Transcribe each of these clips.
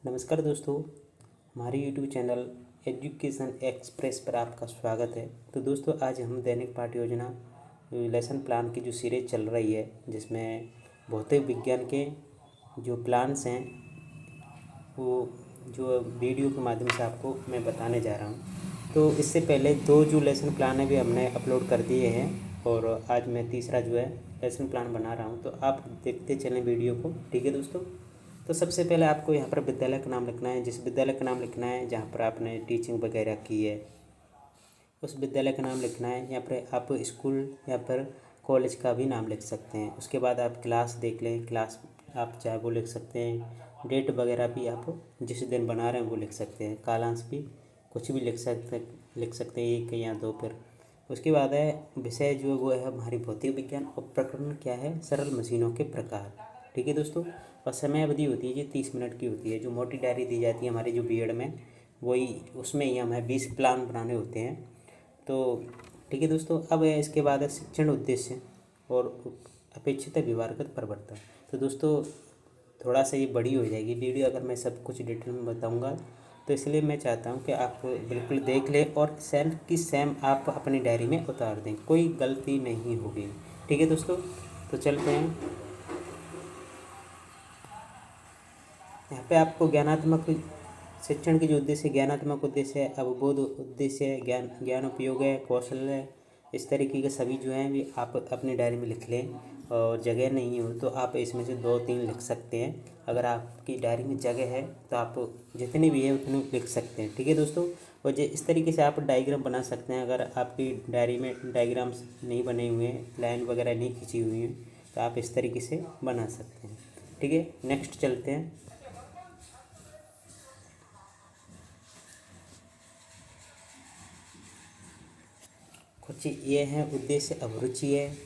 नमस्कार दोस्तों, हमारे यूट्यूब चैनल एजुकेशन एक्सप्रेस पर आपका स्वागत है। तो दोस्तों, आज हम दैनिक पाठ्य योजना लेसन प्लान की जो सीरीज चल रही है, जिसमें भौतिक विज्ञान के जो प्लान्स हैं वो जो वीडियो के माध्यम से आपको मैं बताने जा रहा हूँ। तो इससे पहले दो जो लेसन प्लान है भी हमने अपलोड कर दिए हैं और आज मैं तीसरा जो है लेसन प्लान बना रहा हूँ। तो आप देखते चलें वीडियो को, ठीक है दोस्तों। तो सबसे पहले आपको यहाँ पर विद्यालय का नाम लिखना है, जिस विद्यालय का नाम लिखना है जहाँ पर आपने टीचिंग वगैरह की है उस विद्यालय का नाम लिखना है। यहाँ पर आप स्कूल या फिर कॉलेज का भी नाम लिख सकते हैं। उसके बाद आप क्लास देख लें, क्लास आप चाहे वो लिख सकते हैं। डेट वगैरह भी आप जिस दिन बना रहे हैं वो लिख सकते हैं। कालांश भी कुछ भी लिख सकते हैं, एक या दो पर। उसके बाद है विषय जो वो है हमारी भौतिक विज्ञान और प्रकरण क्या है, सरल मशीनों के प्रकार, ठीक है दोस्तों। और समय अवधि होती है जी 30 मिनट की होती है। जो मोटी डायरी दी जाती है हमारी जो बीएड में, वही उसमें ही हमें 20 प्लान बनाने होते हैं। तो ठीक है दोस्तों। अब है इसके बाद है शिक्षण उद्देश्य और अपेक्षित व्यवहारगत परिवर्तन। तो दोस्तों, थोड़ा सा ये बड़ी हो जाएगी वीडियो अगर मैं सब कुछ डिटेल में बताऊंगा, तो इसलिए मैं चाहता हूं कि आप बिल्कुल देख लें और सेम की सेम आप अपनी डायरी में उतार दें, कोई गलती नहीं होगी, ठीक है दोस्तों। तो चलते हैं। यहाँ पे आपको ज्ञानात्मक शिक्षण के जो उद्देश्य, ज्ञानात्मक उद्देश्य है, अवबोध उद्देश्य है, ज्ञान उपयोग है, कौशल है, इस तरीके के सभी जो हैं भी आप अपनी डायरी में लिख लें। और जगह नहीं हो तो आप इसमें से 2-3 लिख सकते हैं। अगर आपकी डायरी में जगह है तो आप जितनी भी है उतनी लिख सकते हैं, ठीक है दोस्तों। और जो इस तरीके से आप डायग्राम बना सकते हैं। अगर आपकी डायरी में डायग्राम्स नहीं बने हुए हैं, लाइन वगैरह नहीं खींची हुई हैं, तो आप इस तरीके से बना सकते हैं, ठीक है। नेक्स्ट चलते हैं। कुछ ये हैं उद्देश्य, अभिरुचि है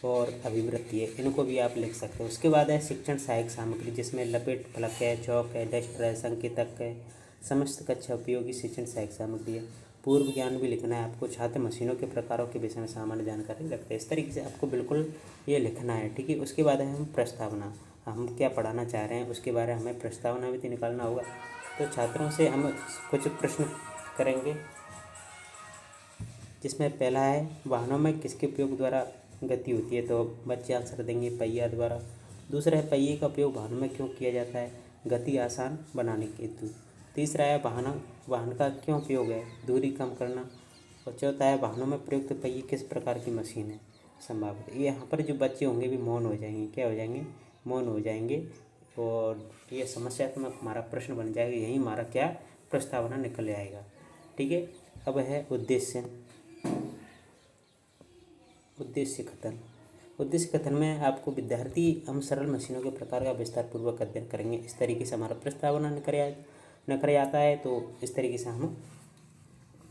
और अभिवृत्ति है, इनको भी आप लिख सकते हो। उसके बाद है शिक्षण सहायक सामग्री, जिसमें लपेट फलक है, चौक है, डस्टर है, संकेतक है, समस्त कक्षा उपयोगी शिक्षण सहायक सामग्री है। पूर्व ज्ञान भी लिखना है आपको, छात्र मशीनों के प्रकारों के विषय में सामान्य जानकारी रखते हैं। इस तरीके से आपको बिल्कुल ये लिखना है, ठीक है। उसके बाद है हम प्रस्तावना, हम क्या पढ़ाना चाह रहे हैं उसके बारे में हमें प्रस्तावना भी तो निकालना होगा। तो छात्रों से हम कुछ प्रश्न करेंगे, जिसमें पहला है वाहनों में किसके उपयोग द्वारा गति होती है, तो बच्चे आंसर देंगे पहिया द्वारा। दूसरा है पहिए का उपयोग वाहनों में क्यों किया जाता है, गति आसान बनाने के हेतु। तीसरा है वाहन का क्यों उपयोग है, दूरी कम करना। और चौथा है वाहनों में प्रयुक्त पहिए किस प्रकार की मशीन है, संभावित। ये यहाँ पर जो बच्चे होंगे भी मौन हो जाएंगे, क्या हो जाएंगे, मौन हो जाएंगे। और ये समस्यात्मक हमारा प्रश्न बन जाएगा, यही हमारा क्या प्रस्तावना निकल आएगा, ठीक है। अब है उद्देश्य, उद्देश्य कथन। उद्देश्य कथन में आपको विद्यार्थी हम सरल मशीनों के प्रकार का विस्तार पूर्वक अध्ययन करेंगे, इस तरीके से हमारा प्रस्तावना निकल आता है। तो इस तरीके से हम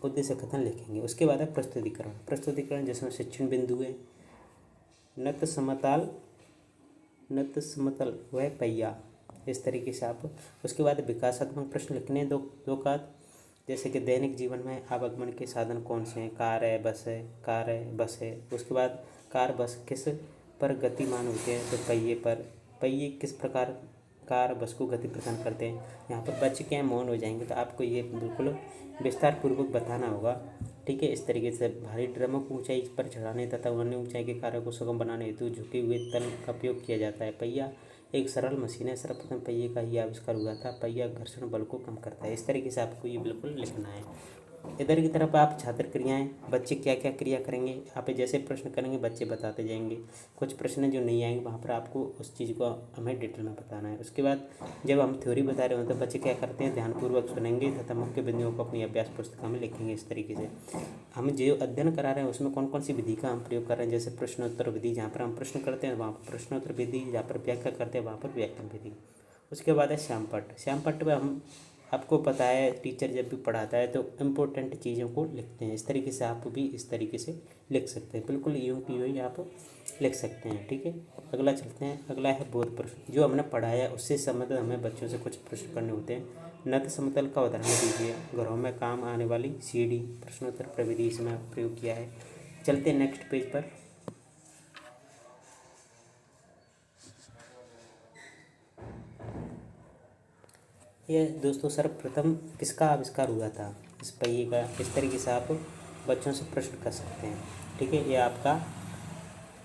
उद्देश्य कथन लिखेंगे। उसके बाद है प्रस्तुतिकरण। प्रस्तुतिकरण जिसमें शिक्षण बिंदु है, नत समतल वह पहिया, इस तरीके से आप। उसके बाद विकासात्मक प्रश्न लिखने दो का, जैसे कि दैनिक जीवन में आवागमन के साधन कौन से हैं, कार है, बस है, कार है, बस है। उसके बाद कार बस किस पर गतिमान होते हैं, तो पहिए पर। पहिए किस प्रकार कार बस को गति प्रदान करते हैं। यहाँ पर बच्चे क्या मौन हो जाएंगे, तो आपको ये बिल्कुल विस्तार पूर्वक बताना होगा, ठीक है। इस तरीके से भारी ड्रमों को ऊंचाई पर चढ़ाने तथा अन्य ऊंचाई के कार्यों को सुगम बनाने हेतु झुके हुए तल का उपयोग किया जाता है। पहिया एक सरल मशीन है, सर्वप्रथम पहिए का ही आविष्कार हुआ था। पहिया घर्षण बल को कम करता है। इस तरीके से आपको ये बिल्कुल लिखना है। इधर की तरफ आप छात्र क्रियाएं, बच्चे क्या क्या क्रिया करेंगे, यहाँ पे जैसे प्रश्न करेंगे बच्चे बताते जाएंगे। कुछ प्रश्न जो नहीं आएंगे वहाँ पर आपको उस चीज़ को हमें डिटेल में बताना है। उसके बाद जब हम थ्योरी बता रहे होते हैं तो बच्चे क्या करते हैं, ध्यानपूर्वक सुनेंगे तथा मुख्य बिंदुओं को अपनी अभ्यास पुस्तिका में लिखेंगे। इस तरीके से हम जो अध्ययन करा रहे हैं उसमें कौन कौन सी विधि का हम प्रयोग कर रहे हैं, जैसे प्रश्नोत्तर विधि, जहाँ पर हम प्रश्न करते हैं वहाँ पर प्रश्नोत्तर विधि, जहाँ पर व्याख्या करते हैं वहाँ पर व्याख्यान विधि। उसके बाद है श्यामपट्ट। श्यामपट्ट में हम आपको पता है टीचर जब भी पढ़ाता है तो इम्पोर्टेंट चीज़ों को लिखते हैं। इस तरीके से आप भी इस तरीके से लिख सकते हैं, बिल्कुल यूँ की यूँ ही आप लिख सकते हैं, ठीक है। अगला चलते हैं। अगला है बोध प्रश्न। जो हमने पढ़ाया उससे संबंधित हमें बच्चों से कुछ प्रश्न करने होते हैं। नत समतल का उदाहरण दीजिए, घरों में काम आने वाली सीढ़ी। प्रश्नोत्तर प्रविधि इसमें प्रयोग किया है। चलते हैं नेक्स्ट पेज पर। ये दोस्तों सर्वप्रथम किसका आविष्कार हुआ था, इस पहिए का। इस तरीके से आप बच्चों से प्रश्न कर सकते हैं। ठीक है, ये आपका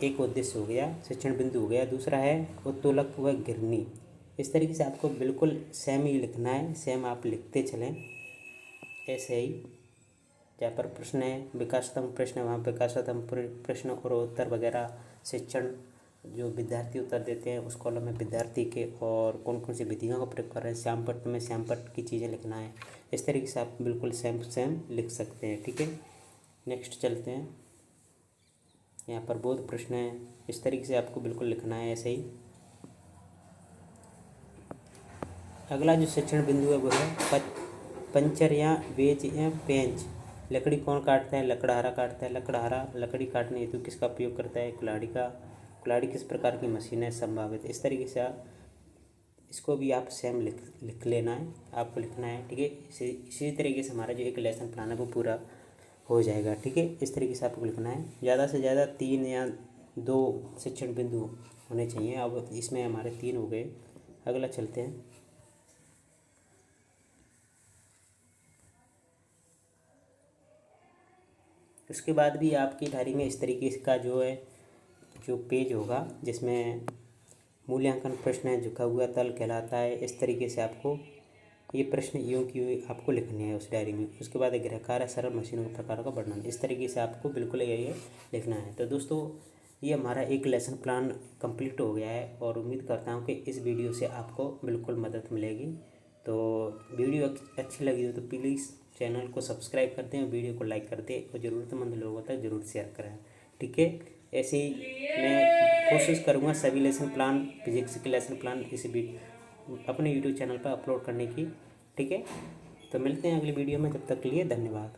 एक उद्देश्य हो गया, शिक्षण बिंदु हो गया। दूसरा है उत्तोलक व घिरनी। इस तरीके से आपको बिल्कुल सेम ही लिखना है, सेम आप लिखते चलें ऐसे ही। जहाँ पर प्रश्न है विकासतम प्रश्न, वहाँ विकासतम प्रश्न और उत्तर वगैरह शिक्षण जो विद्यार्थी उत्तर देते हैं उस कॉलम में विद्यार्थी के और कौन कौन सी विधियों का प्रयोग कर रहे हैं, श्यामपट्ट में श्यामपट्ट की चीज़ें लिखना है। इस तरीके से आप बिल्कुल सेम सेम लिख सकते हैं। ठीक है, नेक्स्ट चलते हैं। यहाँ पर बोध प्रश्न है, इस तरीके से आपको बिल्कुल लिखना है ऐसे ही। अगला जो शिक्षण बिंदु है वो है पंचर या वेच या पेंच। लकड़ी कौन काटता है, लकड़हारा काटता है। लकड़हारा लकड़ी काटने हेतु किसका उपयोग करता है, कुल्हाड़ी का। कुल्हाड़ी किस प्रकार की मशीन है, संभावित। इस तरीके से आप इसको भी आप सेम लिख लेना है, आपको लिखना है। ठीक है, इसी तरीके से हमारा जो एक लेसन प्लान है वो पूरा हो जाएगा। ठीक है, इस तरीके से आपको लिखना है। ज़्यादा से ज़्यादा 3 या 2 शिक्षण बिंदु होने चाहिए। अब इसमें हमारे 3 हो गए। अगला चलते हैं। उसके बाद भी आपकी डायरी में इस तरीके का जो है जो पेज होगा जिसमें मूल्यांकन प्रश्न है, झुका हुआ तल कहलाता है। इस तरीके से आपको ये प्रश्न यूँ की यूँ आपको लिखने हैं उस डायरी में। उसके बाद गृहकार्य सरल मशीनों के प्रकारों का वर्णन, इस तरीके से आपको बिल्कुल ये लिखना है। तो दोस्तों ये हमारा एक लेसन प्लान कंप्लीट हो गया है और उम्मीद करता हूँ कि इस वीडियो से आपको बिल्कुल मदद मिलेगी। तो वीडियो अच्छी लगी हो तो प्लीज़ चैनल को सब्सक्राइब कर दें और वीडियो को लाइक कर दें और ज़रूरतमंद लोगों तक ज़रूर शेयर करें। ठीक है, ऐसे ही मैं कोशिश करूँगा सभी लेसन प्लान, फिजिक्स के लेसन प्लान अपने यूट्यूब चैनल पर अपलोड करने की। ठीक है, तो मिलते हैं अगली वीडियो में, तब तक के लिए धन्यवाद।